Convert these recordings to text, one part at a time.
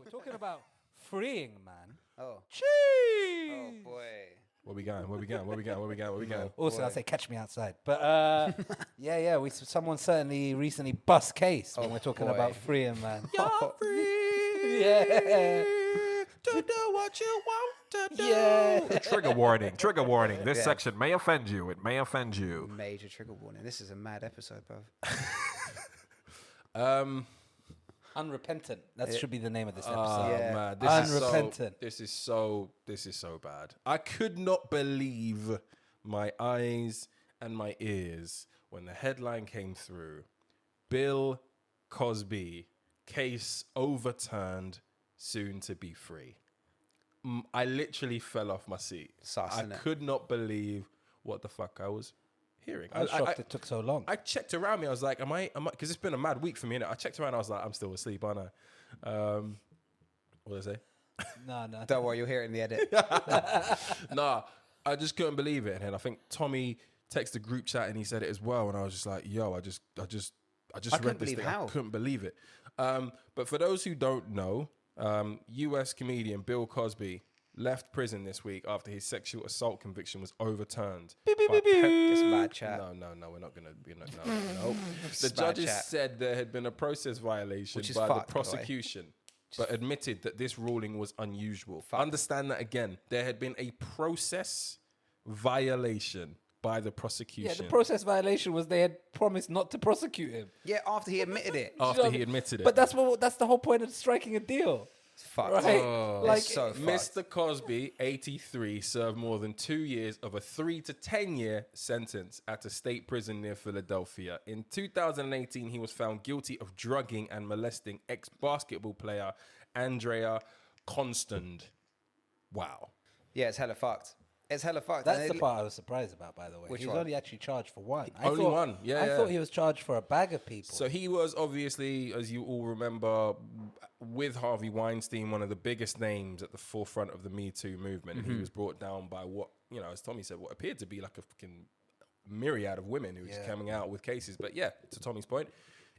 Yo, we're talking about freeing, man. Oh. Cheese. Oh, boy. Where we going? Also, boy. I'll say catch me outside. But yeah. Someone certainly recently bust case when we're talking boy. about freeing, man. You're free. Yeah. To do what you want to do. Yeah. Trigger warning. This Yeah. section may offend you. It may offend you. Major trigger warning. This is a mad episode, bro. Unrepentant. That should be the name of this episode. Yeah. Man, Unrepentant. This is so bad. I could not believe my eyes and my ears when the headline came through. Bill Cosby, case overturned, soon to be free. I literally fell off my seat. Sus, I innit? could not believe what the fuck I was hearing. I'm shocked it took so long. I checked around me. I was like, am I? Because it's been a mad week for me. Innit? I checked around. I was like, I'm still asleep, aren't I? What did I say? No. Don't worry, you'll hear it in the edit. Nah, I just couldn't believe it. And then I think Tommy texted the group chat and he said it as well. And I was just like, yo, I just read couldn't this believe thing. how. I couldn't believe it. But for those who don't know, US comedian Bill Cosby left prison this week after his sexual assault conviction was overturned. It's mad chat. No, we're not gonna be no. The Bad judges chat. said there had been a process violation Which is by fucked, the by the way. prosecution, but admitted that this ruling was unusual. Understand that again. There had been a process violation by the Yeah, prosecution the process violation was they had promised not to prosecute him. Yeah, after he admitted it. after he admitted it. But that's the whole point of striking a deal. It's fucked. Right? Oh. It's so fucked. Mr. Cosby, 83, served more than 2 years of a 3 to 10 year sentence at a state prison near Philadelphia. In 2018, he was found guilty of drugging and molesting ex-basketball player Andrea Constand. Wow. Yeah, it's hella fucked. It's hella fucked. That's And the part I was surprised about, by the way. Which He was one? only actually charged for one. Only one, yeah, I yeah. thought he was charged for a bag of people. So he was obviously, as you all remember, with Harvey Weinstein, one of the biggest names at the forefront of the Me Too movement. He was brought down by what, as Tommy said, what appeared to be like a fucking myriad of women who were just coming out with cases. But yeah, to Tommy's point,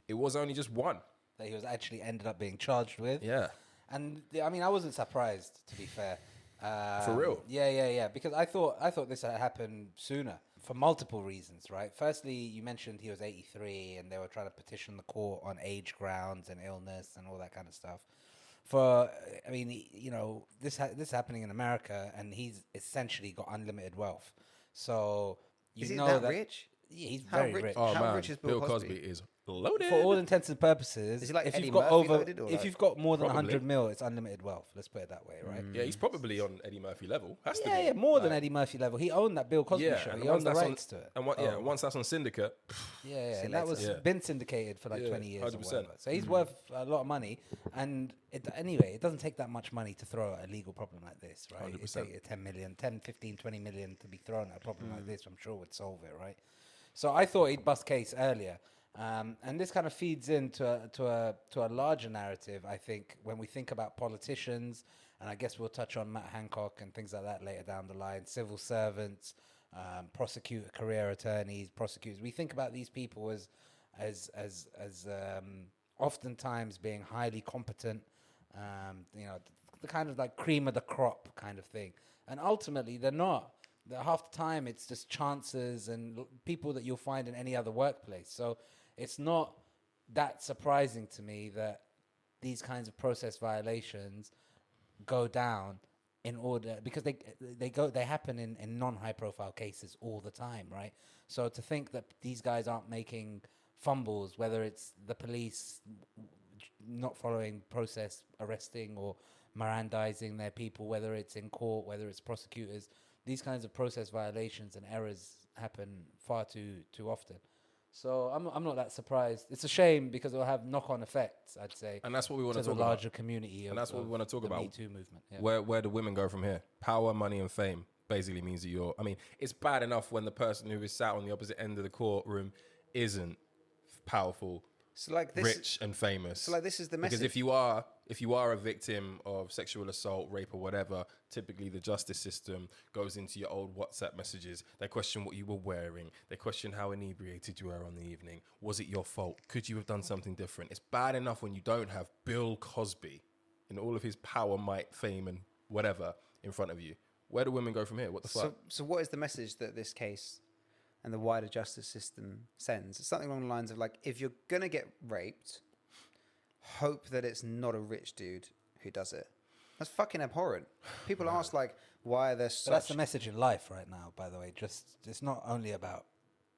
it was only just one. that he was actually ended up being charged with. Yeah. And I mean, I wasn't surprised, to be fair. For real? Yeah. Because I thought this had happened sooner for multiple reasons, right? Firstly, you mentioned he was 83 and they were trying to petition the court on age grounds and illness and all that kind of stuff. This is happening in America, and he's essentially got unlimited wealth. So you Is he know that that rich? Yeah, he's How very rich- rich. Oh, How man. rich is Bill Cosby? is loaded. For all intents and purposes, Is he like if Eddie you've got Murphy over, loaded, or if like- you've got more than Probably. 100 mil, it's unlimited wealth. Let's put it that way, right? Yeah, he's probably on Eddie Murphy level. Has to be. Yeah, more than Eddie Murphy level. He owned that Bill Cosby Yeah, show. and He once owned the that's on- rights to it. And once that's on Syndicate, Yeah, See and that later. was Yeah. been syndicated for like Yeah, 20 years 100%. or whatever. So he's worth a lot of money. And anyway, it doesn't take that much money to throw at a legal problem like this, right? It 100%. takes 10 million, 10, 15, 20 million to be thrown at a problem like this, I'm sure would solve it, right? So I thought he'd bust case earlier. And this kind of feeds into a larger narrative, I think, when we think about politicians, and I guess we'll touch on Matt Hancock and things like that later down the line, civil servants, career attorneys, prosecutors. We think about these people as oftentimes being highly competent, the kind of like cream of the crop kind of thing. And ultimately, they're not. Half the time, it's just chances and people that you'll find in any other workplace. So it's not that surprising to me that these kinds of process violations go down in order, because they happen in non-high profile cases all the time, right? So to think that these guys aren't making fumbles, whether it's the police not following process, arresting or Mirandizing their people, whether it's in court, whether it's prosecutors, these kinds of process violations and errors happen far too often. So I'm not that surprised. It's a shame because it'll have knock-on effects, I'd say, and that's what we want to to the talk larger about. community. And that's what we want to talk the about. Me Too movement. Yeah. Where do women go from here? Power, money, and fame basically means that you're. I mean, it's bad enough when the person who is sat on the opposite end of the courtroom isn't powerful, So like this, rich, and famous. so like this is the message. Because if you are a victim of sexual assault, rape, or whatever, typically the justice system goes into your old WhatsApp messages. They question what you were wearing. They question how inebriated you were on the evening. Was it your fault? Could you have done something different? It's bad enough when you don't have Bill Cosby in all of his power, might, fame, and whatever in front of you. Where do women go from here? What the fuck? So what is the message that this case and the wider justice system sends? It's something along the lines of like, if you're gonna get raped, hope that it's not a rich dude who does it. That's fucking abhorrent. People ask like, why are there such... But that's the message in life right now, by the way. Just it's not only about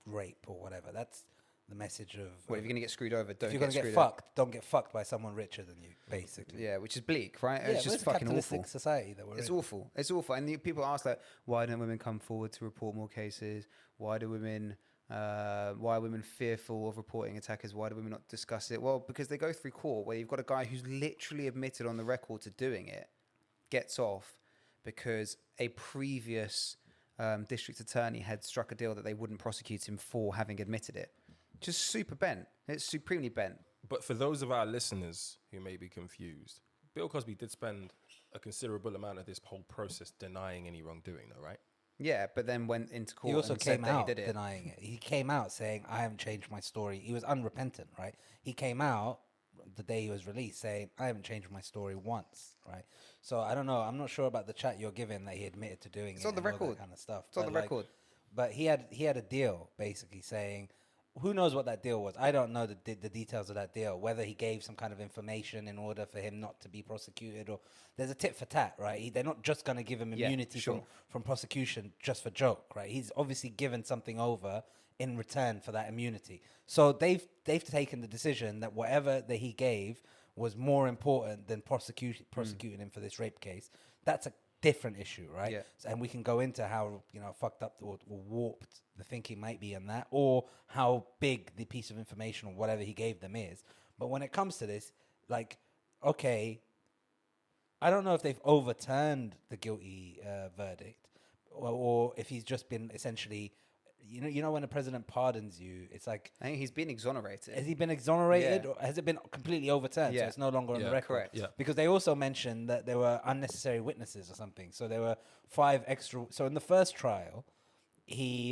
rape or whatever. That's the message of... Well, if you're going to get screwed over, don't if you're get going to screwed get over. fucked, don't get fucked by someone richer than you, basically. Yeah, which is bleak, right? Yeah, It's but just a fucking capitalistic awful. society that we're It's in. awful. It's awful. And people ask like, why don't women come forward to report more cases? Why are women fearful of reporting attackers? Why do women not discuss it? Well, because they go through court where you've got a guy who's literally admitted on the record to doing it, gets off because a previous district attorney had struck a deal that they wouldn't prosecute him for having admitted it. Just super bent. It's supremely bent. But for those of our listeners who may be confused, Bill Cosby did spend a considerable amount of this whole process denying any wrongdoing, though, right? Yeah, but then went into court He also and said came that he out did it. denying it. He came out saying, I haven't changed my story. He was unrepentant, right? He came out the day he was released saying, I haven't changed my story once, right? So I don't know. I'm not sure about the chat you're giving that he admitted to doing It's it on the and all record. that kind of stuff. It's on But, the record. But he had a deal basically saying, who knows what that deal was? I don't know the details of that deal, whether he gave some kind of information in order for him not to be prosecuted, or there's a tit for tat, right? They're not just going to give him immunity from prosecution just for joke, right? He's obviously given something over in return for that immunity. So they've taken the decision that whatever that he gave was more important than prosecuting him for this rape case. That's a different issue, right? Yeah. And we can go into how fucked up or warped the thinking might be on that, or how big the piece of information or whatever he gave them is. But when it comes to this, like, okay, I don't know if they've overturned the guilty verdict, or if he's just been essentially, you know, when the president pardons you, it's like, I think he's been exonerated. has he been exonerated, Yeah. or has it been completely overturned? So Yeah. it's no longer on the Yeah, record. correct. Yeah. Because they also mentioned that there were unnecessary witnesses or something. So there were 5 extra. So in the first trial, he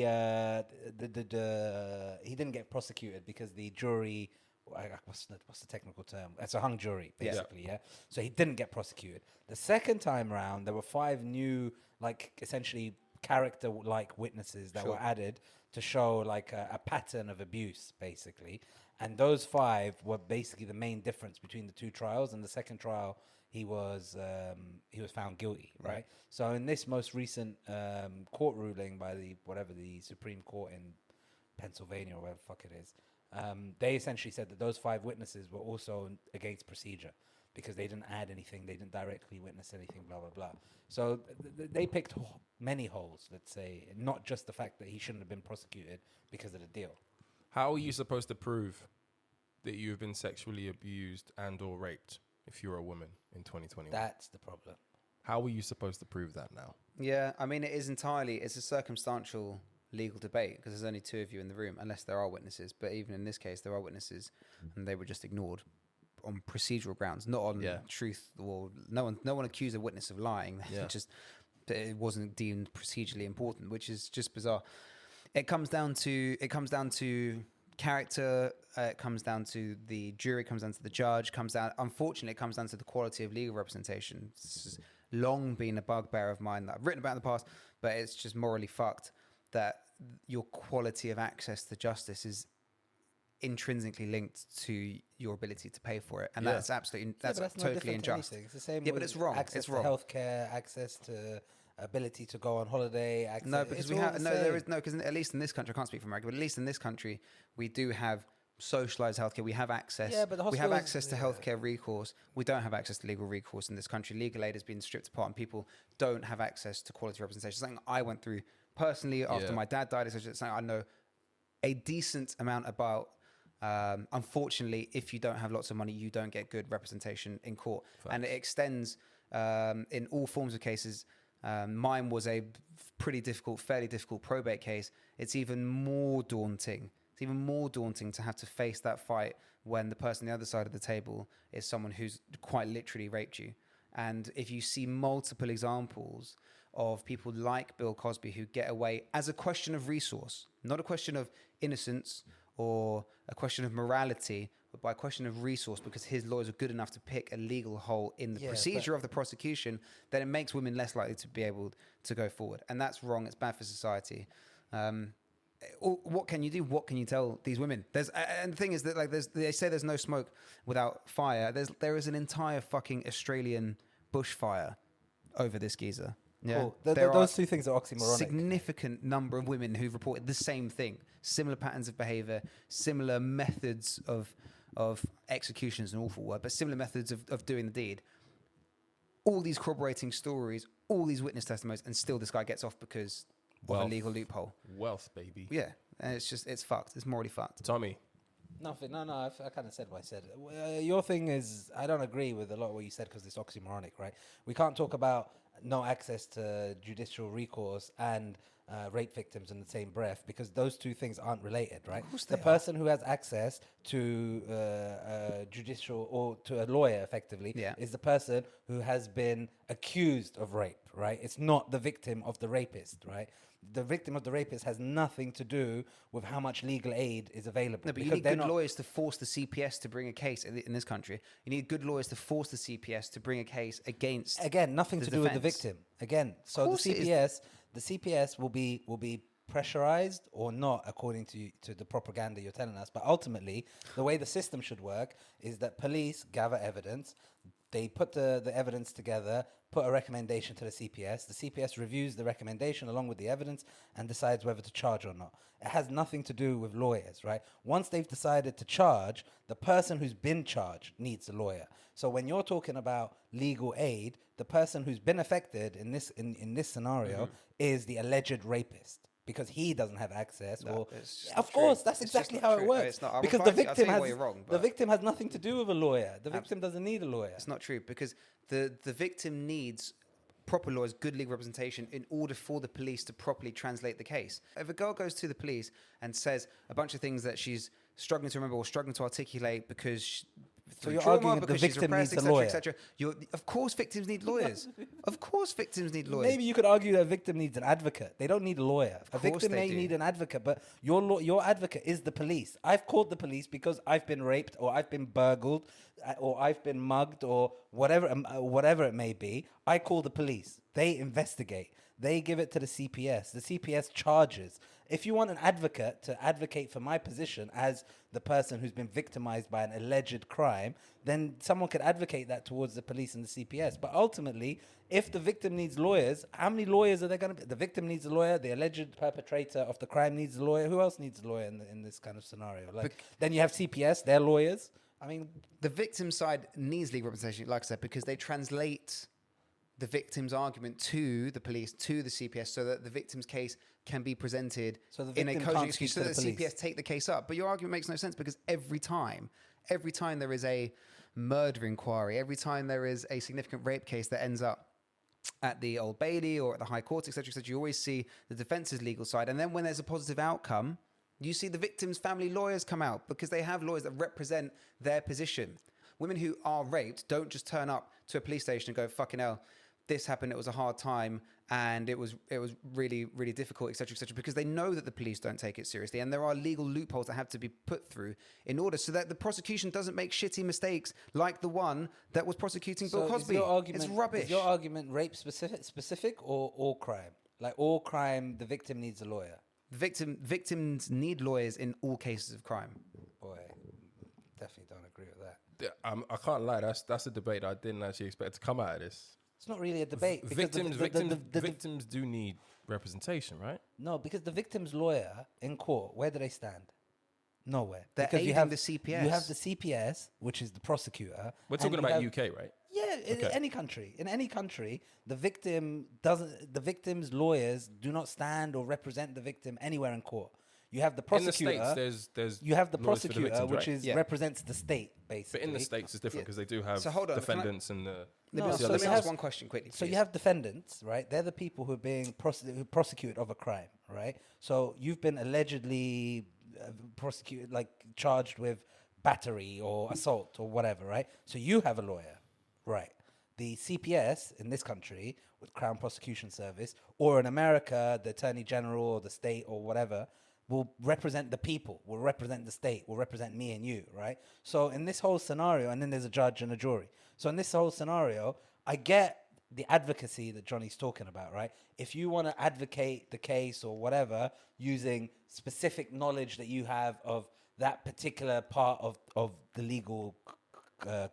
he didn't get prosecuted because the jury, what's the technical term? It's a hung jury, basically. Yeah. So he didn't get prosecuted. The second time around, there were 5 new, like, essentially character-like witnesses that were added to show like a pattern of abuse, basically. And those 5 were basically the main difference between the 2 trials. And the second trial, he was found guilty, right? So in this most recent court ruling by the Supreme Court in Pennsylvania or wherever the fuck it is, they essentially said that those 5 witnesses were also against procedure because they didn't add anything, they didn't directly witness anything, blah, blah, blah. So they picked many holes, let's say, not just the fact that he shouldn't have been prosecuted because of the deal. How are you supposed to prove that you've been sexually abused and or raped if you're a woman in 2021? That's the problem. How are you supposed to prove that now? Yeah, I mean, it's a circumstantial legal debate because there's only 2 of you in the room, unless there are witnesses. But even in this case, there are witnesses, and they were just ignored on procedural grounds, not on truth. Or no one accused a witness of lying. Yeah. Just it wasn't deemed procedurally important, which is just bizarre. It comes down to character. It comes down to the jury. Comes down to the judge. Unfortunately, it comes down to the quality of legal representation. This has long been a bugbear of mine that I've written about in the past, but it's just morally fucked that your quality of access to justice is intrinsically linked to your ability to pay for it, and that's absolutely But no totally different to unjust. anything. It's the same. Yeah, but with it's wrong. Access It's to wrong. healthcare, access to ability to go on holiday. Access, No, because it's we all have the no. There same. is no because at least in this country, I can't speak for America, but at least in this country, we do have socialized healthcare. We have access. Yeah, but the we have hospitals- access to healthcare recourse. We don't have access to legal recourse in this country. Legal aid has been stripped apart, and people don't have access to quality representation. Something I went through personally after my dad died. It's something I know a decent amount about. Unfortunately, if you don't have lots of money, you don't get good representation in court. And it extends in all forms of cases. Mine was a fairly difficult probate case. It's even more daunting. It's even more daunting to have to face that fight when the person on the other side of the table is someone who's quite literally raped you. And if you see multiple examples of people like Bill Cosby who get away as a question of resource, not a question of innocence or a question of morality, but by a question of resource, because his lawyers are good enough to pick a legal hole in the procedure of the prosecution, then it makes women less likely to be able to go forward. And that's wrong. It's bad for society. What can you do? What can you tell these women? And the thing is that they say there's no smoke without fire. There is an entire fucking Australian bushfire over this geezer. Yeah, cool. Those two things are oxymoronic. Significant number of women who've reported the same thing, similar patterns of behavior, similar methods of executions, an awful word, but similar methods of doing the deed. All these corroborating stories, all these witness testimonies, and still this guy gets off because of a legal loophole. Wealth, baby. Yeah, and it's fucked. It's morally fucked. Tommy. Nothing. No. I kind of said what I said. Your thing is, I don't agree with a lot of what you said because it's oxymoronic, right? We can't talk about no access to judicial recourse and rape victims in the same breath because those two things aren't related, right? The person who has access to judicial or to a lawyer effectively is the person who has been accused of rape, right? It's not the victim of the rapist, right? The victim of the rapist has nothing to do with how much legal aid is available. No, but you need good lawyers to force the CPS to bring a case in this country. You need good lawyers to force the CPS to bring a case against. Again, nothing to do with the victim. Again, so the CPS will be pressurized or not according to the propaganda you're telling us. But ultimately, the way the system should work is that police gather evidence. They put the evidence together, put a recommendation to the CPS. The CPS reviews the recommendation along with the evidence and decides whether to charge or not. It has nothing to do with lawyers, right? Once they've decided to charge, the person who's been charged needs a lawyer. So when you're talking about legal aid, the person who's been affected in this scenario is the alleged rapist. Because he doesn't have access, of course, that's exactly how it works. Because the victim has nothing to do with a lawyer. The victim doesn't need a lawyer. It's not true because the victim needs proper lawyers, good legal representation in order for the police to properly translate the case. If a girl goes to the police and says a bunch of things that she's struggling to remember or struggling to articulate because so you're arguing that the victim needs a lawyer. Of course victims need lawyers. Of course victims need lawyers. Maybe you could argue that a victim needs an advocate. They don't need a lawyer. A victim may need an advocate, but your advocate is the police. I've called the police because I've been raped or I've been burgled or I've been mugged or whatever it may be. I call the police. They investigate. They give it to the CPS. The CPS charges. If you want an advocate to advocate for my position as the person who's been victimized by an alleged crime, then someone could advocate that towards the police and the CPS. But ultimately, if the victim needs lawyers, how many lawyers are there going to be? The victim needs a lawyer. The alleged perpetrator of the crime needs a lawyer. Who else needs a lawyer in this kind of scenario? Then you have CPS. They're lawyers. I mean, the victim side needs legal representation, like I said, because they translate the victim's argument to the police, to the CPS, so that the victim's case can be presented in a cogent excuse, so that the CPS take the case up. But your argument makes no sense because every time there is a murder inquiry, every time there is a significant rape case that ends up at the Old Bailey or at the High Court, etc., you always see the defense's legal side. And then when there's a positive outcome, you see the victim's family lawyers come out because they have lawyers that represent their position. Women who are raped don't just turn up to a police station and go, fucking hell, this happened, it was a hard time, and it was really, really difficult, etc., because they know that the police don't take it seriously, and there are legal loopholes that have to be put through in order so that the prosecution doesn't make shitty mistakes like the one that was prosecuting Bill Cosby. It's rubbish. Is your argument rape specific or all crime? Like all crime, the victim needs a lawyer. Victims need lawyers in all cases of crime. Boy, definitely don't agree with that. Yeah, I can't lie. That's a debate I didn't actually expect to come out of this. It's not really a debate. Victims do need representation, right? No, because the victim's lawyer in court, where do they stand? Nowhere. They're because aiding the CPS. You have the CPS, which is the prosecutor. We're talking about UK, right? Yeah, in any country. In any country, the victim's lawyers do not stand or represent the victim anywhere in court. You have the prosecutor. In the States, there's you have the prosecutor, victims, which right? represents the state, basically. But in the States, it's different because they do have defendants and the. Let me ask one question quickly. So you have defendants, right? They're the people who are being prosecuted of a crime, right? So you've been allegedly prosecuted, like charged with battery or assault or whatever, right? So you have a lawyer, right? The CPS in this country, with Crown Prosecution Service, or in America, the Attorney General or the state or whatever, will represent the people, will represent the state, will represent me and you, right? So in this whole scenario, and then there's a judge and a jury. So in this whole scenario, I get the advocacy that Johnny's talking about, right? If you want to advocate the case or whatever using specific knowledge that you have of that particular part of the legal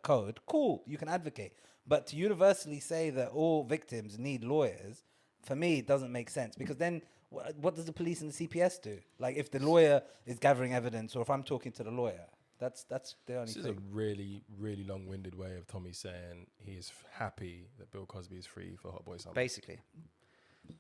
code, cool, you can advocate. But to universally say that all victims need lawyers, for me, it doesn't make sense, because then what does the police and the CPS do? Like, if the lawyer is gathering evidence, or if I'm talking to the lawyer, that's the only This thing. is a really, really long-winded way of Tommy saying he is happy that Bill Cosby is free for Hot Boy Summer. Basically.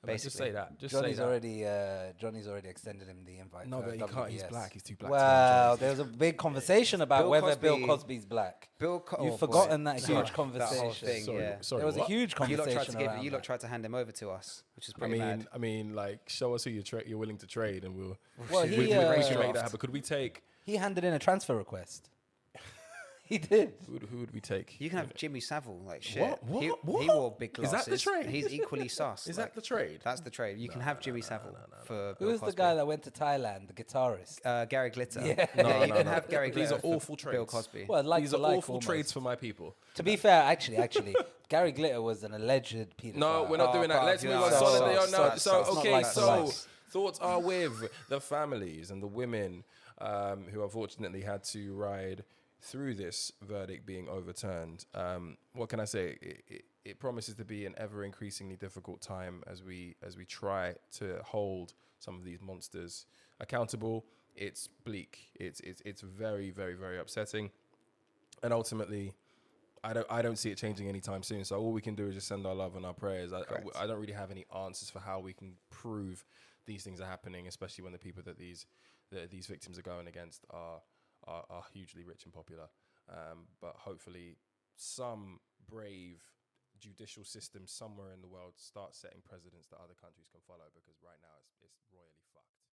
Just say that. Just Johnny's say that. Johnny's already extended him the invite. No, for but he can't. He's WBS. black. He's too black. Well, to there was a big conversation about Bill whether Cosby- Bill Cosby's black. You've forgotten that huge conversation. That whole thing, Sorry, yeah. sorry. There was a what? huge You lot conversation tried to around you lot that. tried to hand him over to us, which is pretty mad. I mean, like, show us who you're willing to trade, and we'll. Well, we he, can make draft. that happen. Could we take? He handed in a transfer request. He did. Who would we take? You can have Jimmy Savile, like shit. What? He What? wore big Is glasses. that the trade? He's equally sus. Is like, that the trade? That's the trade. You can have Jimmy Savile for Bill Who's the Cosby. guy that went to Thailand, the guitarist? Gary Glitter. Yeah. Yeah, you can have Gary These Glitter. are awful for Bill trades. Cosby. Well, like These for are like awful almost. trades for my people. To be fair, actually, Gary Glitter was an alleged pedophile. No, we're not doing that. bruv, Let's you move know, on. so- Solidly so- on now. so- So, it's not okay, like for so like. thoughts are with the families and the women who unfortunately had to ride through this verdict being overturned. What can I say? It promises to be an ever increasingly difficult time as we try to hold some of these monsters accountable. It's bleak. It's very, very, very upsetting, and ultimately, I don't see it changing anytime soon. So all we can do is just send our love and our prayers. I don't really have any answers for how we can prove these things are happening, especially when the people that these victims are going against are hugely rich and popular. But hopefully some brave judicial system somewhere in the world starts setting precedents that other countries can follow, because right now it's royally fucked.